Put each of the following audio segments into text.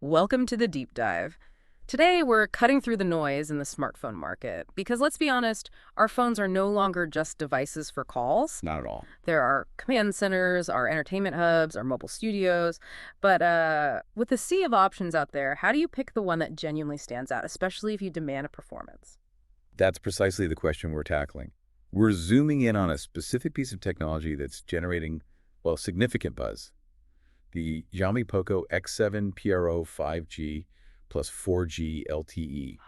Welcome to the deep dive. Today, we're cutting through the noise in the smartphone market because let's be honest, our phones are no longer just devices for calls. Not at all. There are command centers, our entertainment hubs, our mobile studios. But with the sea of options out there, how do you pick the one that genuinely stands out, especially if you demand a performance? That's precisely the question we're tackling. We're zooming in on a specific piece of technology that's generating, well, significant buzz. The Xiaomi POCO X7 Pro 5G plus 4G LTE.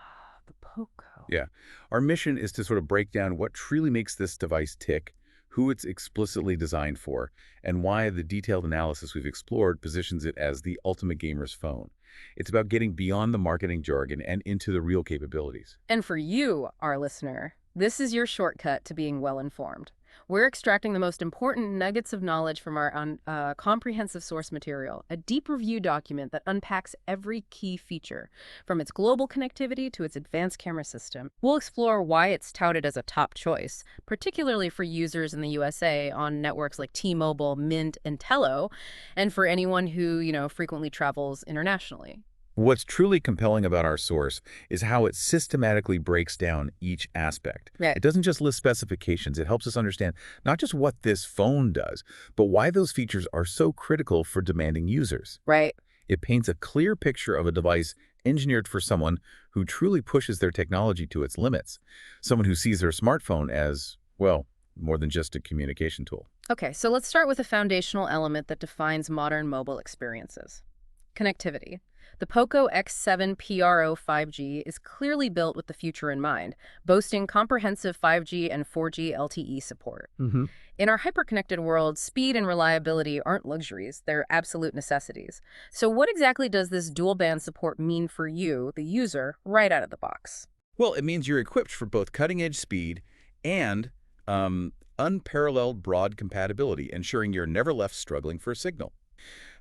The POCO. Yeah. Our mission is to sort of break down what truly makes this device tick, who it's explicitly designed for, and why the detailed analysis we've explored positions it as the ultimate gamer's phone. It's about getting beyond the marketing jargon and into the real capabilities. And for you, our listener, this is your shortcut to being well-informed. We're extracting the most important nuggets of knowledge from our comprehensive source material, a deep review document that unpacks every key feature, from its global connectivity to its advanced camera system. We'll explore why it's touted as a top choice, particularly for users in the USA on networks like T-Mobile, Mint, and Tello, and for anyone who, frequently travels internationally. What's truly compelling about our source is how it systematically breaks down each aspect. Right. It doesn't just list specifications, it helps us understand not just what this phone does, but why those features are so critical for demanding users. Right. It paints a clear picture of a device engineered for someone who truly pushes their technology to its limits, someone who sees their smartphone as, well, more than just a communication tool. Okay, so let's start with a foundational element that defines modern mobile experiences: connectivity. The POCO X7 Pro 5G is clearly built with the future in mind, boasting comprehensive 5G and 4G LTE support. In our hyper-connected world, speed and reliability aren't luxuries, they're absolute necessities. So what exactly does this dual-band support mean for you, the user, right out of the box? Well, it means you're equipped for both cutting-edge speed and unparalleled broad compatibility, ensuring you're never left struggling for a signal.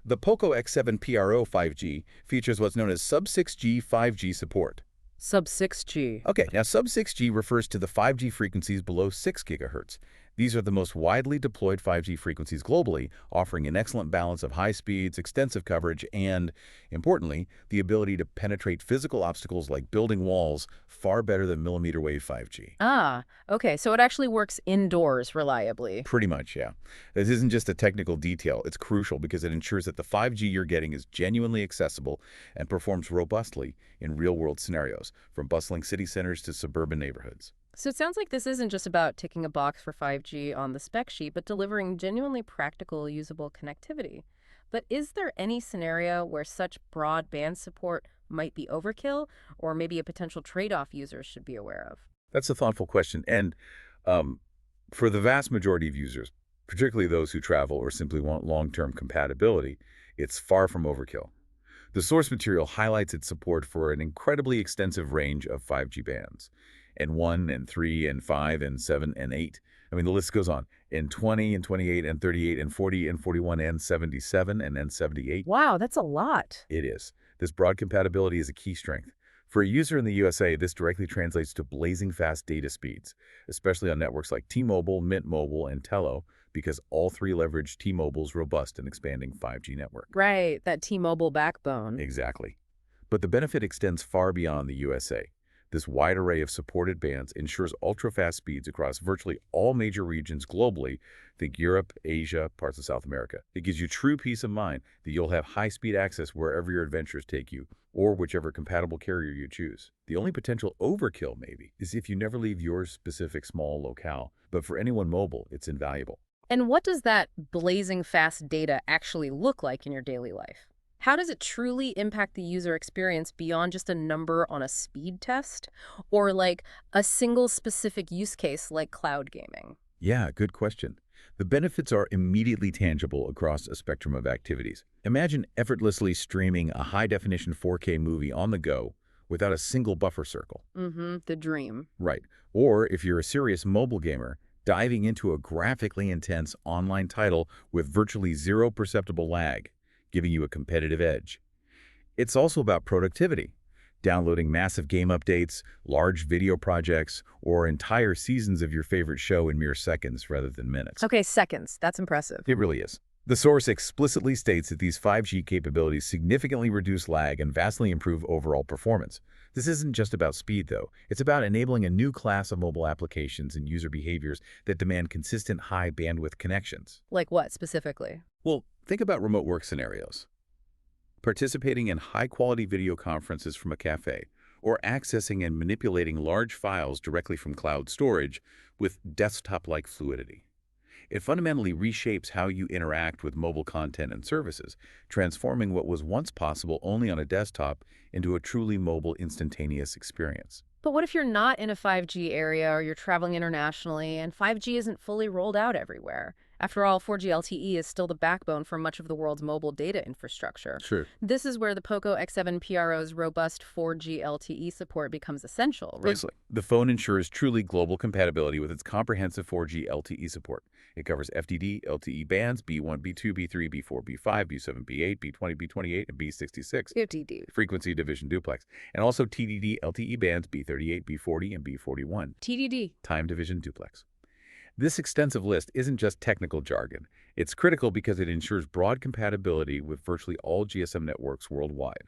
The POCO X7 Pro 5G features what's known as Sub-6G 5G support. Sub-6G. Okay, now Sub-6G refers to the 5G frequencies below 6 GHz. These are the most widely deployed 5G frequencies globally, offering an excellent balance of high speeds, extensive coverage, and, importantly, the ability to penetrate physical obstacles like building walls far better than millimeter wave 5G. Ah, okay, so it actually works indoors reliably. Pretty much, yeah. This isn't just a technical detail. It's crucial because it ensures that the 5G you're getting is genuinely accessible and performs robustly in real-world scenarios, from bustling city centers to suburban neighborhoods. So it sounds like this isn't just about ticking a box for 5G on the spec sheet, but delivering genuinely practical, usable connectivity. But is there any scenario where such broad band support might be overkill, or maybe a potential trade-off users should be aware of? That's a thoughtful question. And for the vast majority of users, particularly those who travel or simply want long-term compatibility, it's far from overkill. The source material highlights its support for an incredibly extensive range of 5G bands. N1, N3, N5, N7, N8. I mean, the list goes on. N20, N28, N38, N40, N41, N77, and N78. Wow, that's a lot. It is. This broad compatibility is a key strength. For a user in the USA, this directly translates to blazing fast data speeds, especially on networks like T-Mobile, Mint Mobile, and Tello, because all three leverage T-Mobile's robust and expanding 5G network. Right, that T-Mobile backbone. Exactly. But the benefit extends far beyond the USA. This wide array of supported bands ensures ultra-fast speeds across virtually all major regions globally. Think Europe, Asia, parts of South America. It gives you true peace of mind that you'll have high-speed access wherever your adventures take you, or whichever compatible carrier you choose. The only potential overkill, maybe, is if you never leave your specific small locale. But for anyone mobile, it's invaluable. And what does that blazing fast data actually look like in your daily life? How does it truly impact the user experience beyond just a number on a speed test, or like a single specific use case like cloud gaming? Yeah, good question. The benefits are immediately tangible across a spectrum of activities. Imagine effortlessly streaming a high-definition 4K movie on the go without a single buffer circle. The dream. Right. Or if you're a serious mobile gamer, diving into a graphically intense online title with virtually zero perceptible lag, giving you a competitive edge. It's also about productivity. Downloading massive game updates, large video projects, or entire seasons of your favorite show in mere seconds rather than minutes. Okay, seconds. That's impressive. It really is. The source explicitly states that these 5G capabilities significantly reduce lag and vastly improve overall performance. This isn't just about speed, though. It's about enabling a new class of mobile applications and user behaviors that demand consistent high-bandwidth connections. Like what specifically? Well, think about remote work scenarios. Participating in high-quality video conferences from a cafe, or accessing and manipulating large files directly from cloud storage with desktop-like fluidity. It fundamentally reshapes how you interact with mobile content and services, transforming what was once possible only on a desktop into a truly mobile, instantaneous experience. But what if you're not in a 5G area or you're traveling internationally and 5G isn't fully rolled out everywhere? After all, 4G LTE is still the backbone for much of the world's mobile data infrastructure. Sure. This is where the POCO X7 Pro's robust 4G LTE support becomes essential. Precisely. The phone ensures truly global compatibility with its comprehensive 4G LTE support. It covers FDD, LTE bands, B1, B2, B3, B4, B5, B7, B8, B20, B28, and B66. FDD. Frequency division duplex. And also TDD, LTE bands, B38, B40, and B41. TDD. Time division duplex. This extensive list isn't just technical jargon. It's critical because it ensures broad compatibility with virtually all GSM networks worldwide.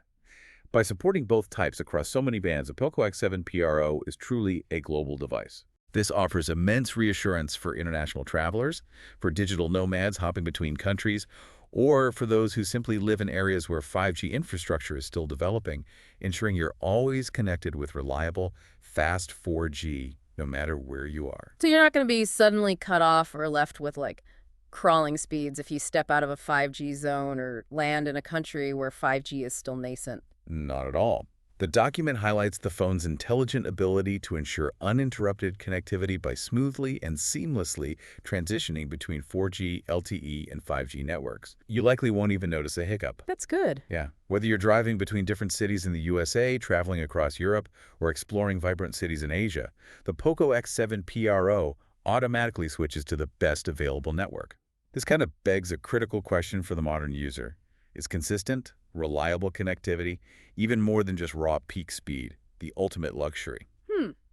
By supporting both types across so many bands, the POCO X7 Pro is truly a global device. This offers immense reassurance for international travelers, for digital nomads hopping between countries, or for those who simply live in areas where 5G infrastructure is still developing, ensuring you're always connected with reliable, fast 4G no matter where you are. So you're not going to be suddenly cut off or left with like crawling speeds if you step out of a 5G zone or land in a country where 5G is still nascent. Not at all. The document highlights the phone's intelligent ability to ensure uninterrupted connectivity by smoothly and seamlessly transitioning between 4G, LTE, and 5G networks. You likely won't even notice a hiccup. That's good. Yeah. Whether you're driving between different cities in the USA, traveling across Europe, or exploring vibrant cities in Asia, the POCO X7 Pro automatically switches to the best available network. This kind of begs a critical question for the modern user. Is consistent, reliable connectivity even more than just raw peak speed, the ultimate luxury?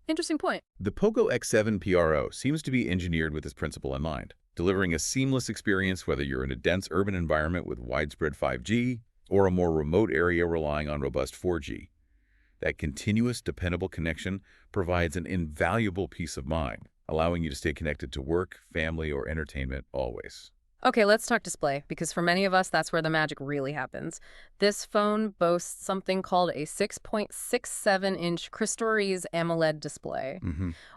Interesting point. The POCO X7 Pro seems to be engineered with this principle in mind, delivering a seamless experience whether you're in a dense urban environment with widespread 5G or a more remote area relying on robust 4G. That continuous, dependable connection provides an invaluable peace of mind, allowing you to stay connected to work, family, or entertainment always. Okay, let's talk display, because for many of us, that's where the magic really happens. This phone boasts something called a 6.67-inch Crystal AMOLED display.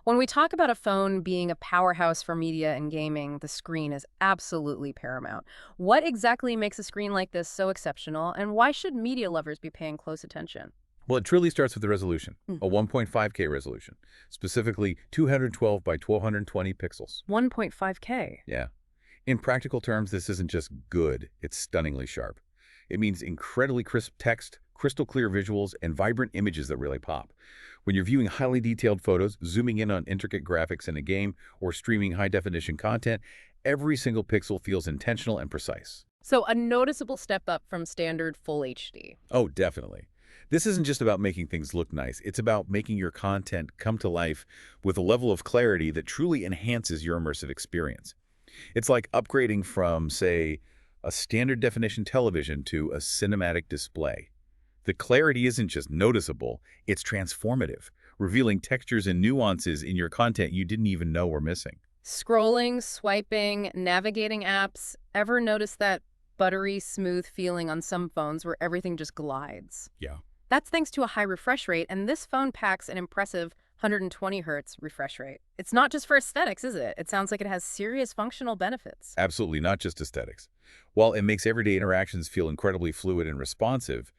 When we talk about a phone being a powerhouse for media and gaming, the screen is absolutely paramount. What exactly makes a screen like this so exceptional, and why should media lovers be paying close attention? Well, it truly starts with the resolution, a 1.5K resolution, specifically 212 by 1220 pixels. 1.5K. Yeah. In practical terms, this isn't just good, it's stunningly sharp. It means incredibly crisp text, crystal clear visuals, and vibrant images that really pop. When you're viewing highly detailed photos, zooming in on intricate graphics in a game, or streaming high-definition content, every single pixel feels intentional and precise. So a noticeable step up from standard full HD. Oh, definitely. This isn't just about making things look nice. It's about making your content come to life with a level of clarity that truly enhances your immersive experience. It's like upgrading from, say, a standard definition television to a cinematic display. The clarity isn't just noticeable, it's transformative, revealing textures and nuances in your content you didn't even know were missing. Scrolling, swiping, navigating apps. Ever notice that buttery, smooth feeling on some phones where everything just glides? Yeah. That's thanks to a high refresh rate, and this phone packs an impressive 120 hertz refresh rate. It's not just for aesthetics, is it? It sounds like it has serious functional benefits. Absolutely, not just aesthetics. While it makes everyday interactions feel incredibly fluid and responsive,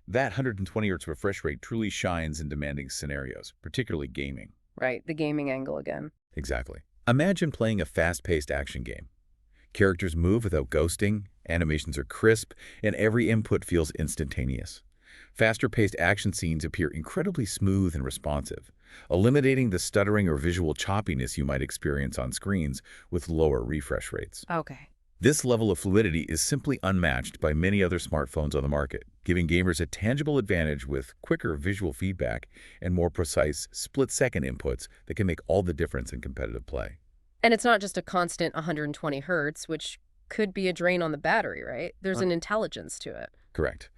that 120 Hz refresh rate truly shines in demanding scenarios, particularly gaming. Right, the gaming angle again. Exactly. Imagine playing a fast-paced action game. Characters move without ghosting, animations are crisp, and every input feels instantaneous. Faster-paced action scenes appear incredibly smooth and responsive, eliminating the stuttering or visual choppiness you might experience on screens with lower refresh rates. Okay. This level of fluidity is simply unmatched by many other smartphones on the market, giving gamers a tangible advantage with quicker visual feedback and more precise split-second inputs that can make all the difference in competitive play. And it's not just a constant 120 hertz, which could be a drain on the battery, right? There's Uh, an intelligence to it. Correct.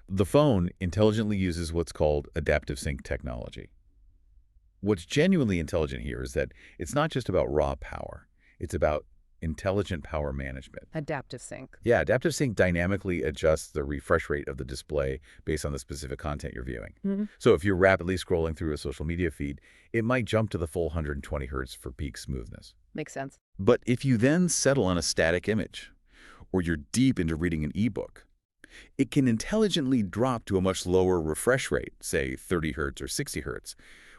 The phone intelligently uses what's called adaptive sync technology. What's genuinely intelligent here is that it's not just about raw power. It's about intelligent power management. Adaptive sync. Yeah, adaptive sync dynamically adjusts the refresh rate of the display based on the specific content you're viewing. Hmm. So if you're rapidly scrolling through a social media feed, it might jump to the full 120 hertz for peak smoothness. Makes sense. But if you then settle on a static image, or you're deep into reading an ebook, it can intelligently drop to a much lower refresh rate, say 30 hertz or 60 hertz,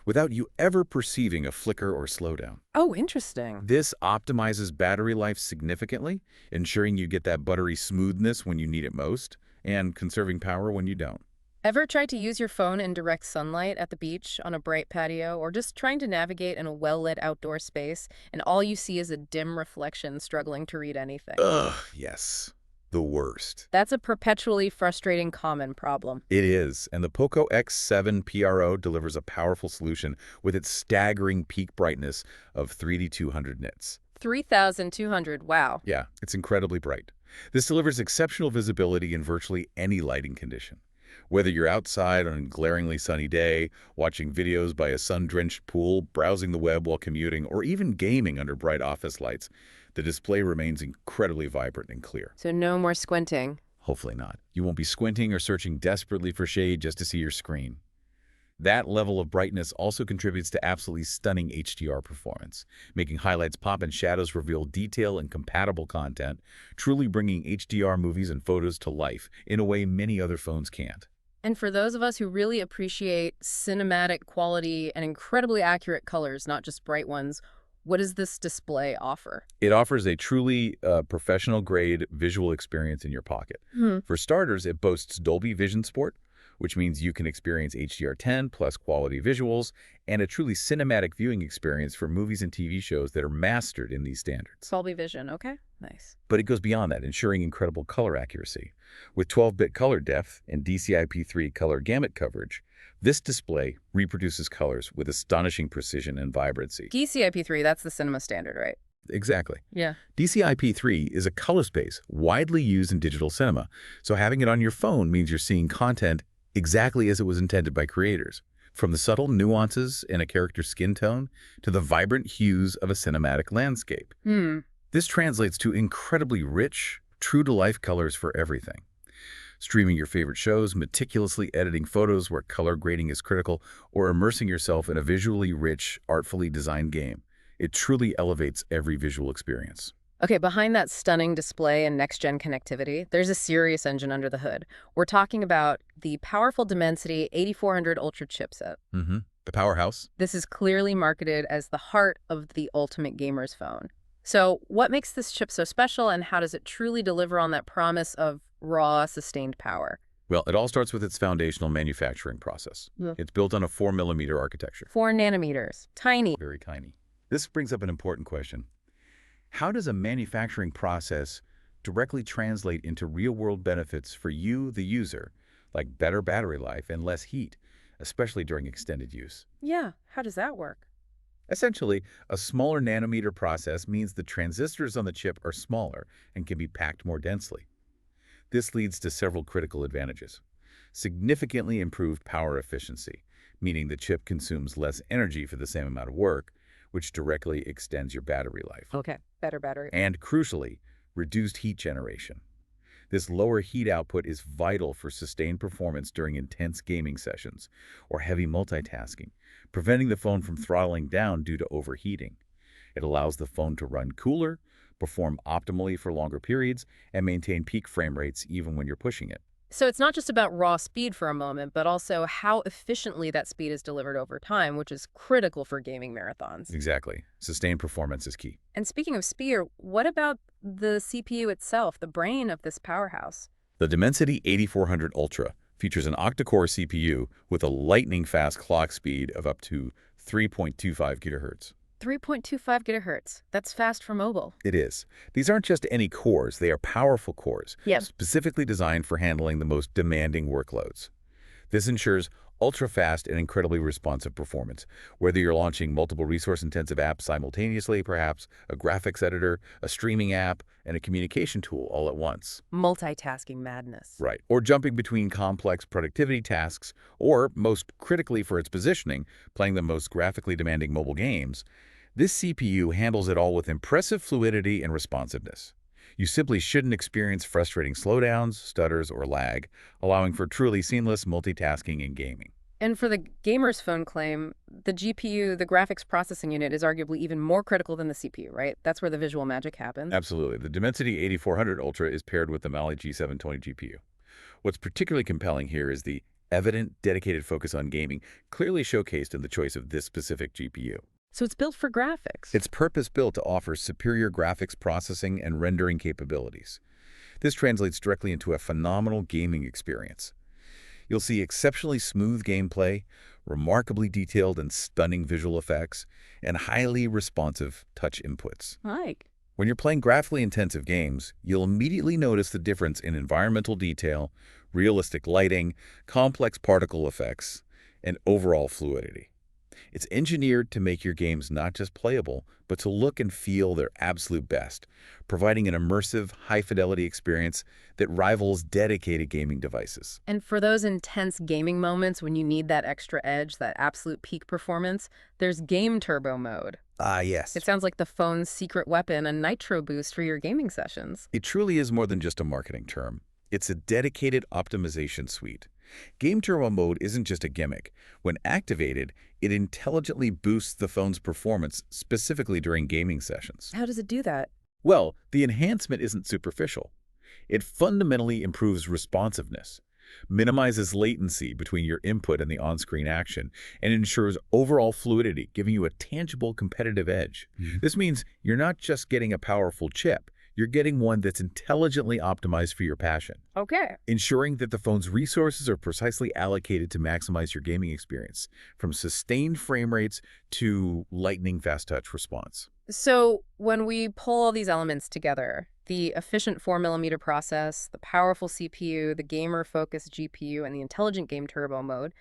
without you ever perceiving a flicker or slowdown. Oh, interesting. This optimizes battery life significantly, ensuring you get that buttery smoothness when you need it most, and conserving power when you don't. Ever tried to use your phone in direct sunlight at the beach, on a bright patio, or just trying to navigate in a well-lit outdoor space, and all you see is a dim reflection struggling to read anything? Ugh, yes. The worst. That's a perpetually frustrating common problem. It is, and the POCO X7 Pro delivers a powerful solution with its staggering peak brightness of 3,200 nits. 3,200, wow. Yeah, it's incredibly bright. This delivers exceptional visibility in virtually any lighting condition. Whether you're outside on a glaringly sunny day, watching videos by a sun-drenched pool, browsing the web while commuting, or even gaming under bright office lights, the display remains incredibly vibrant and clear. So no more squinting. Hopefully not. You won't be squinting or searching desperately for shade just to see your screen. That level of brightness also contributes to absolutely stunning HDR performance, making highlights pop and shadows reveal detail and compatible content, truly bringing HDR movies and photos to life in a way many other phones can't. And for those of us who really appreciate cinematic quality and incredibly accurate colors, not just bright ones, what does this display offer? It offers a truly professional-grade visual experience in your pocket. For starters, it boasts Dolby Vision Sport, which means you can experience HDR10 plus quality visuals and a truly cinematic viewing experience for movies and TV shows that are mastered in these standards. Dolby Vision, okay, nice. But it goes beyond that, ensuring incredible color accuracy. With 12-bit color depth and DCI-P3 color gamut coverage, this display reproduces colors with astonishing precision and vibrancy. DCI-P3, that's the cinema standard, right? Exactly. Yeah. DCI-P3 is a color space widely used in digital cinema, so having it on your phone means you're seeing content exactly as it was intended by creators. From the subtle nuances in a character's skin tone to the vibrant hues of a cinematic landscape. This translates to incredibly rich, true-to-life colors for everything. Streaming your favorite shows, meticulously editing photos where color grading is critical, or immersing yourself in a visually rich, artfully designed game. It truly elevates every visual experience. Okay, behind that stunning display and next-gen connectivity, there's a serious engine under the hood. We're talking about the powerful Dimensity 8400 Ultra chipset. The powerhouse. This is clearly marketed as the heart of the ultimate gamer's phone. So what makes this chip so special, and how does it truly deliver on that promise of raw, sustained power? Well, it all starts with its foundational manufacturing process. It's built on a 4mm architecture. 4 nanometers. Tiny. Very tiny. This brings up an important question. How does a manufacturing process directly translate into real-world benefits for you, the user, like better battery life and less heat, especially during extended use? Yeah, how does that work? Essentially, a smaller nanometer process means the transistors on the chip are smaller and can be packed more densely. This leads to several critical advantages. Significantly improved power efficiency, meaning the chip consumes less energy for the same amount of work, which directly extends your battery life. Okay, better battery. And crucially, reduced heat generation. This lower heat output is vital for sustained performance during intense gaming sessions or heavy multitasking, preventing the phone from throttling down due to overheating. It allows the phone to run cooler, perform optimally for longer periods, and maintain peak frame rates even when you're pushing it. So it's not just about raw speed for a moment, but also how efficiently that speed is delivered over time, which is critical for gaming marathons. Exactly. Sustained performance is key. And speaking of speed, what about the CPU itself, the brain of this powerhouse? The Dimensity 8400 Ultra features an octa-core CPU with a lightning-fast clock speed of up to 3.25 GHz. 3.25 gigahertz. That's fast for mobile. It is. These aren't just any cores, they are powerful cores, Yep. specifically designed for handling the most demanding workloads. This ensures ultra-fast and incredibly responsive performance. Whether you're launching multiple resource-intensive apps simultaneously, perhaps a graphics editor, a streaming app, and a communication tool all at once. Multitasking madness. Right. Or jumping between complex productivity tasks, or, most critically for its positioning, playing the most graphically demanding mobile games, this CPU handles it all with impressive fluidity and responsiveness. You simply shouldn't experience frustrating slowdowns, stutters, or lag, allowing for truly seamless multitasking in gaming. And for the gamer's phone claim, the GPU, the graphics processing unit, is arguably even more critical than the CPU, right? That's where the visual magic happens. Absolutely. The Dimensity 8400 Ultra is paired with the Mali G720 GPU. What's particularly compelling here is the evident, dedicated focus on gaming, clearly showcased in the choice of this specific GPU. So it's built for graphics. It's purpose-built to offer superior graphics processing and rendering capabilities. This translates directly into a phenomenal gaming experience. You'll see exceptionally smooth gameplay, remarkably detailed and stunning visual effects, and highly responsive touch inputs. Like. When you're playing graphically intensive games, you'll immediately notice the difference in environmental detail, realistic lighting, complex particle effects, and overall fluidity. It's engineered to make your games not just playable, but to look and feel their absolute best, providing an immersive, high-fidelity experience that rivals dedicated gaming devices. And for those intense gaming moments when you need that extra edge, that absolute peak performance, there's Game Turbo mode. Ah, yes. It sounds like the phone's secret weapon, a nitro boost for your gaming sessions. It truly is more than just a marketing term. It's a dedicated optimization suite. Game Turbo Mode isn't just a gimmick. When activated, it intelligently boosts the phone's performance, specifically during gaming sessions. How does it do that? Well, the enhancement isn't superficial. It fundamentally improves responsiveness, minimizes latency between your input and the on-screen action, and ensures overall fluidity, giving you a tangible competitive edge. This means you're not just getting a powerful chip. You're getting one that's intelligently optimized for your passion, Okay. ensuring that the phone's resources are precisely allocated to maximize your gaming experience, from sustained frame rates to lightning-fast touch response. So when we pull all these elements together, the efficient 4mm process, the powerful CPU, the gamer-focused GPU, and the intelligent game turbo mode,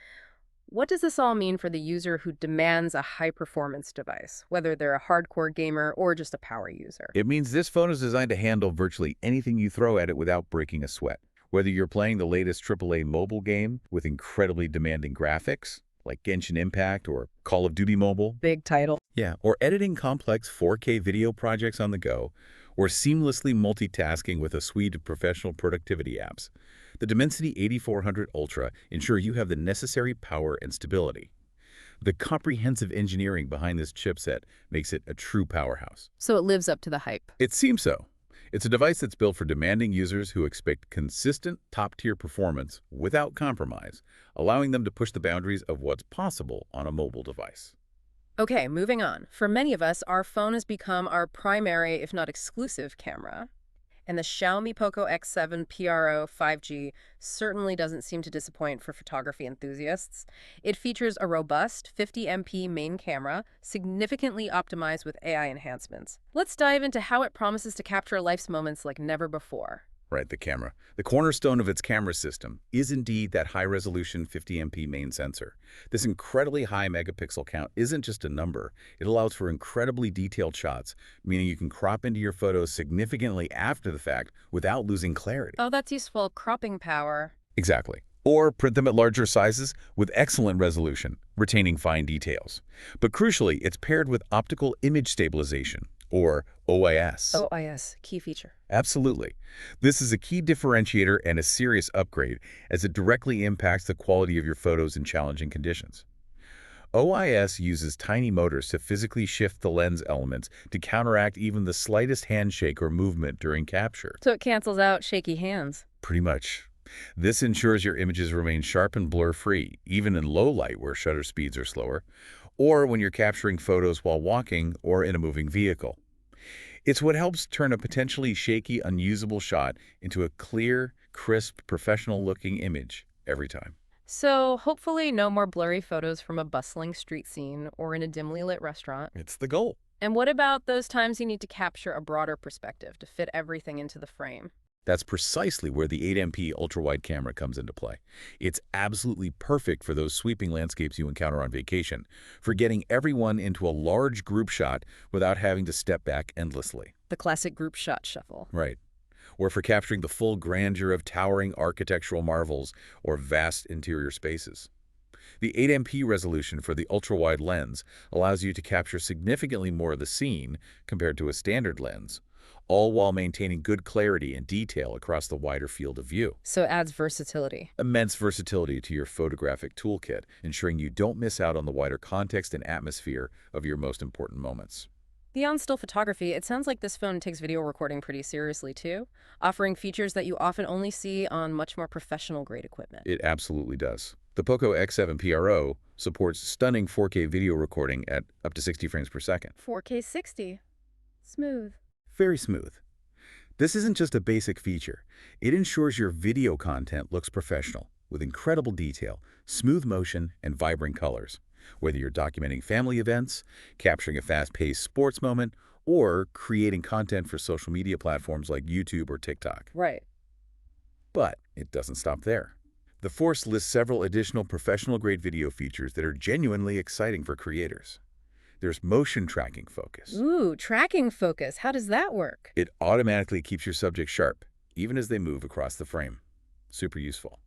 what does this all mean for the user who demands a high-performance device, whether they're a hardcore gamer or just a power user? It means this phone is designed to handle virtually anything you throw at it without breaking a sweat. Whether you're playing the latest AAA mobile game with incredibly demanding graphics, like Genshin Impact or Call of Duty Mobile. Big title. Yeah, or editing complex 4K video projects on the go, or seamlessly multitasking with a suite of professional productivity apps. The Dimensity 8400 Ultra ensure you have the necessary power and stability. The comprehensive engineering behind this chipset makes it a true powerhouse. So it lives up to the hype. It seems so. It's a device that's built for demanding users who expect consistent, top-tier performance without compromise, allowing them to push the boundaries of what's possible on a mobile device. Okay, moving on. For many of us, our phone has become our primary, if not exclusive, camera. And the Xiaomi POCO X7 Pro 5G certainly doesn't seem to disappoint for photography enthusiasts. It features a robust 50MP main camera, significantly optimized with AI enhancements. Let's dive into how it promises to capture life's moments like never before. Right, the camera. The cornerstone of its camera system is indeed that high-resolution 50MP main sensor. This incredibly high megapixel count isn't just a number. It allows for incredibly detailed shots, meaning you can crop into your photos significantly after the fact without losing clarity. Oh, that's useful cropping power. Exactly. Or print them at larger sizes with excellent resolution, retaining fine details. But crucially, it's paired with optical image stabilization, or OIS. OIS, key feature. Absolutely. This is a key differentiator and a serious upgrade as it directly impacts the quality of your photos in challenging conditions. OIS uses tiny motors to physically shift the lens elements to counteract even the slightest handshake or movement during capture. So it cancels out shaky hands. Pretty much. This ensures your images remain sharp and blur-free, even in low light where shutter speeds are slower, or when you're capturing photos while walking or in a moving vehicle. It's what helps turn a potentially shaky, unusable shot into a clear, crisp, professional-looking image every time. So hopefully no more blurry photos from a bustling street scene or in a dimly lit restaurant. It's the goal. And what about those times you need to capture a broader perspective to fit everything into the frame? That's precisely where the 8MP ultra-wide camera comes into play. It's absolutely perfect for those sweeping landscapes you encounter on vacation, for getting everyone into a large group shot without having to step back endlessly. The classic group shot shuffle. Right. Or for capturing the full grandeur of towering architectural marvels or vast interior spaces. The 8MP resolution for the ultra-wide lens allows you to capture significantly more of the scene compared to a standard lens, all while maintaining good clarity and detail across the wider field of view. So it adds versatility. Immense versatility to your photographic toolkit, ensuring you don't miss out on the wider context and atmosphere of your most important moments. Beyond still photography, it sounds like this phone takes video recording pretty seriously too, offering features that you often only see on much more professional-grade equipment. It absolutely does. The POCO X7 Pro supports stunning 4K video recording at up to 60 frames per second. 4K 60. Smooth. Very smooth. This isn't just a basic feature. It ensures your video content looks professional, with incredible detail, smooth motion, and vibrant colors. Whether you're documenting family events, capturing a fast-paced sports moment, or creating content for social media platforms like YouTube or TikTok. Right. But it doesn't stop there. The Force lists several additional professional-grade video features that are genuinely exciting for creators. There's motion tracking focus. Ooh, tracking focus. How does that work? It automatically keeps your subject sharp, even as they move across the frame. Super useful.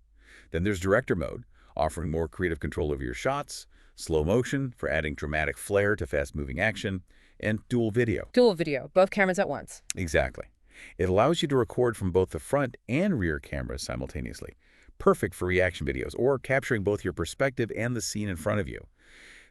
Then there's director mode, offering more creative control over your shots, slow motion for adding dramatic flair to fast-moving action, and dual video. Dual video, both cameras at once. Exactly. It allows you to record from both the front and rear cameras simultaneously. Perfect for reaction videos or capturing both your perspective and the scene in front of you.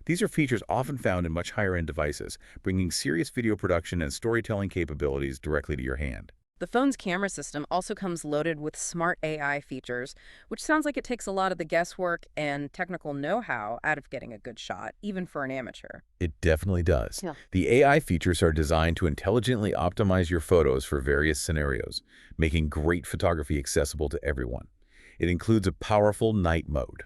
These are features often found in much higher-end devices, bringing serious video production and storytelling capabilities directly to your hand. The phone's camera system also comes loaded with smart AI features, which sounds like it takes a lot of the guesswork and technical know-how out of getting a good shot, even for an amateur. It definitely does. Yeah. The AI features are designed to intelligently optimize your photos for various scenarios, making great photography accessible to everyone. It includes a powerful night mode.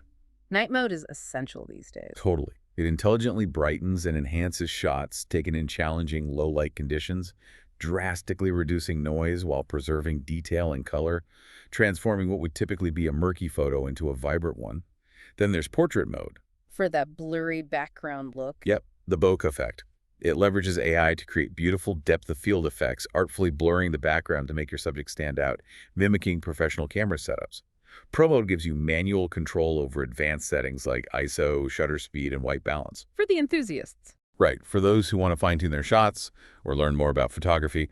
Night mode is essential these days. Totally. It intelligently brightens and enhances shots taken in challenging low-light conditions, drastically reducing noise while preserving detail and color, transforming what would typically be a murky photo into a vibrant one. Then there's portrait mode. For that blurry background look. Yep, the bokeh effect. It leverages AI to create beautiful depth of field effects, artfully blurring the background to make your subject stand out, mimicking professional camera setups. Pro mode gives you manual control over advanced settings like ISO, shutter speed, and white balance. For the enthusiasts. Right, for those who want to fine-tune their shots or learn more about photography.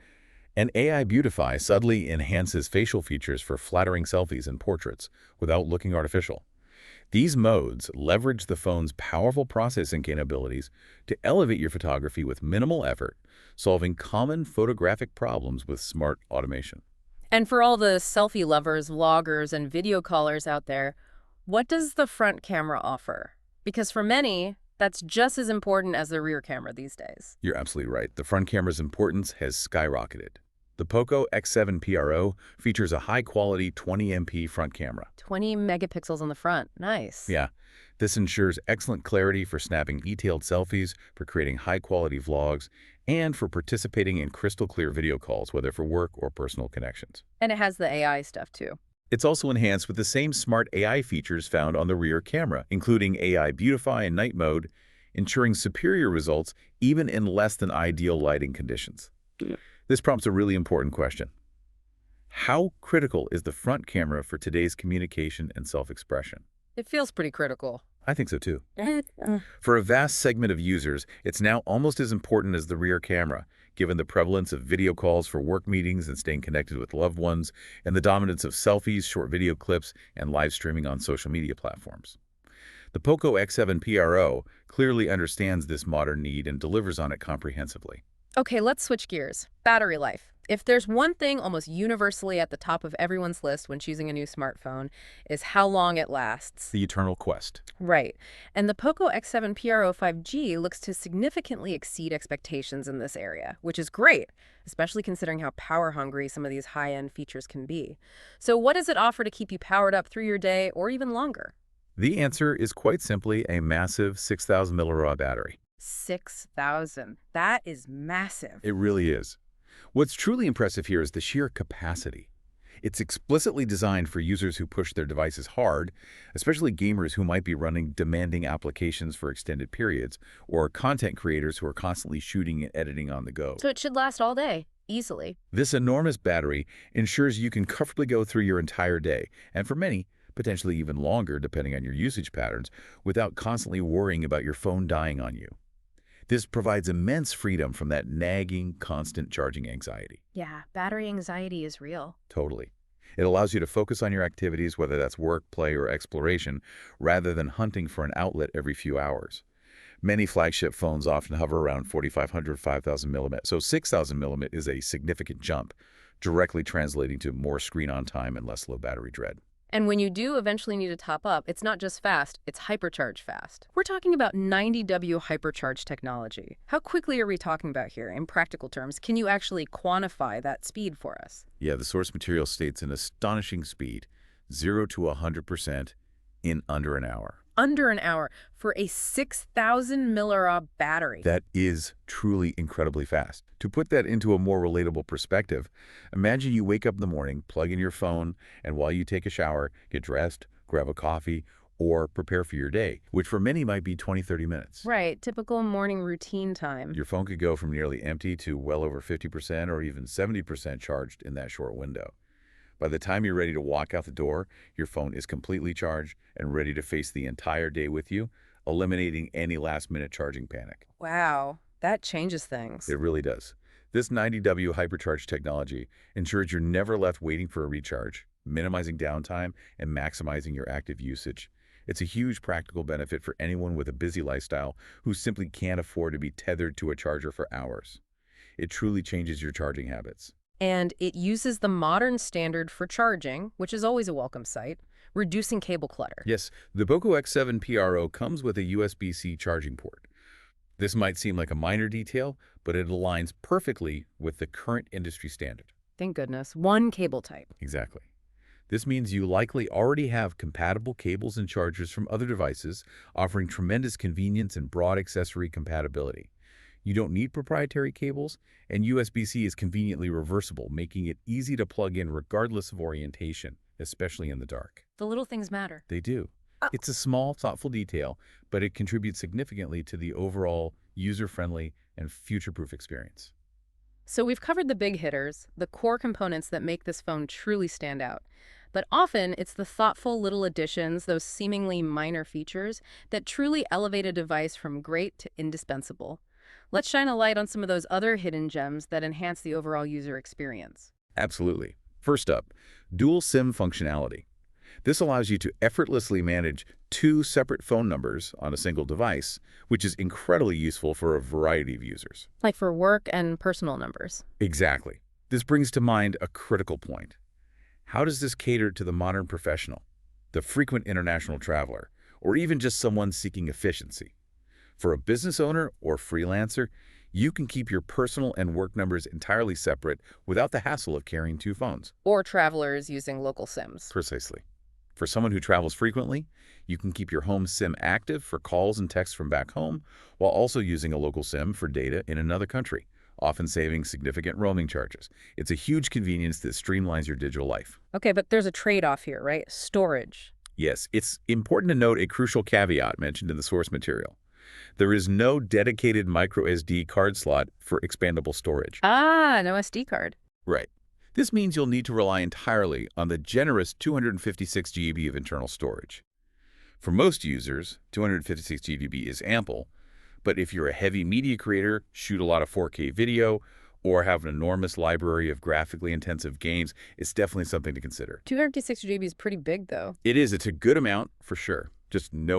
And AI Beautify subtly enhances facial features for flattering selfies and portraits without looking artificial. These modes leverage the phone's powerful processing capabilities to elevate your photography with minimal effort, solving common photographic problems with smart automation. And for all the selfie lovers, vloggers, and video callers out there, what does the front camera offer? Because for many, that's just as important as the rear camera these days. You're absolutely right. The front camera's importance has skyrocketed. The POCO X7 Pro features a high-quality 20MP front camera. 20 megapixels on the front. Nice. Yeah, this ensures excellent clarity for snapping detailed selfies, for creating high-quality vlogs, and for participating in crystal-clear video calls, whether for work or personal connections. And it has the AI stuff too. It's also enhanced with the same smart AI features found on the rear camera, including AI Beautify and Night Mode, ensuring superior results even in less than ideal lighting conditions. This prompts a really important question. How critical is the front camera for today's communication and self-expression? It feels pretty critical. I think so too. For a vast segment of users, it's now almost as important as the rear camera, given the prevalence of video calls for work meetings and staying connected with loved ones, and the dominance of selfies, short video clips, and live streaming on social media platforms. The POCO X7 Pro clearly understands this modern need and delivers on it comprehensively. Okay, let's switch gears. Battery life. If there's one thing almost universally at the top of everyone's list when choosing a new smartphone, is how long it lasts. The eternal quest. Right. And the POCO X7 Pro 5G looks to significantly exceed expectations in this area, which is great, especially considering how power-hungry some of these high-end features can be. So what does it offer to keep you powered up through your day or even longer? The answer is quite simply a massive 6,000 mAh battery. 6,000. That is massive. It really is. What's truly impressive here is the sheer capacity. It's explicitly designed for users who push their devices hard, especially gamers who might be running demanding applications for extended periods, or content creators who are constantly shooting and editing on the go. So it should last all day, easily. This enormous battery ensures you can comfortably go through your entire day, and for many, potentially even longer depending on your usage patterns, without constantly worrying about your phone dying on you. This provides immense freedom from that nagging, constant charging anxiety. Yeah, battery anxiety is real. Totally. It allows you to focus on your activities, whether that's work, play, or exploration, rather than hunting for an outlet every few hours. Many flagship phones often hover around 4,500, 5,000 milliamp, so 6,000 milliamp is a significant jump, directly translating to more screen-on time and less low battery dread. And when you do eventually need to top up, it's not just fast, it's hypercharge fast. We're talking about 90W hypercharge technology. How quickly are we talking about here in practical terms? Can you actually quantify that speed for us? Yeah, the source material states an astonishing speed, 0 to 100% in under an hour. Under an hour for a 6,000 milliamp battery. That is truly incredibly fast. To put that into a more relatable perspective, imagine you wake up in the morning, plug in your phone, and while you take a shower, get dressed, grab a coffee, or prepare for your day, which for many might be 20-30 minutes. Right, typical morning routine time. Your phone could go from nearly empty to well over 50% or even 70% charged in that short window. By the time you're ready to walk out the door, your phone is completely charged and ready to face the entire day with you, eliminating any last-minute charging panic. Wow, that changes things. It really does. This 90W hypercharge technology ensures you're never left waiting for a recharge, minimizing downtime and maximizing your active usage. It's a huge practical benefit for anyone with a busy lifestyle who simply can't afford to be tethered to a charger for hours. It truly changes your charging habits. And it uses the modern standard for charging, which is always a welcome sight, reducing cable clutter. Yes, the POCO X7 Pro comes with a USB-C charging port. This might seem like a minor detail, but it aligns perfectly with the current industry standard. Thank goodness. One cable type. Exactly. This means you likely already have compatible cables and chargers from other devices, offering tremendous convenience and broad accessory compatibility. You don't need proprietary cables, and USB-C is conveniently reversible, making it easy to plug in regardless of orientation, especially in the dark. The little things matter. They do. It's a small, thoughtful detail, but it contributes significantly to the overall user-friendly and future-proof experience. So we've covered the big hitters, the core components that make this phone truly stand out. But often, it's the thoughtful little additions, those seemingly minor features, that truly elevate a device from great to indispensable. Let's shine a light on some of those other hidden gems that enhance the overall user experience. Absolutely. First up, dual SIM functionality. This allows you to effortlessly manage 2 separate phone numbers on a single device, which is incredibly useful for a variety of users. Like for work and personal numbers. Exactly. This brings to mind a critical point. How does this cater to the modern professional, the frequent international traveler, or even just someone seeking efficiency? For a business owner or freelancer, you can keep your personal and work numbers entirely separate without the hassle of carrying 2 phones. Or travelers using local SIMs. Precisely. For someone who travels frequently, you can keep your home SIM active for calls and texts from back home, while also using a local SIM for data in another country, often saving significant roaming charges. It's a huge convenience that streamlines your digital life. Okay, but there's a trade-off here, right? Storage. Yes, it's important to note a crucial caveat mentioned in the source material. There is no dedicated microSD card slot for expandable storage. Ah, no SD card. Right. This means you'll need to rely entirely on the generous 256 GB of internal storage. For most users, 256 GB is ample, but if you're a heavy media creator, shoot a lot of 4K video, or have an enormous library of graphically intensive games, it's definitely something to consider. 256 GB is pretty big, though. It is. It's a good amount, for sure. Just know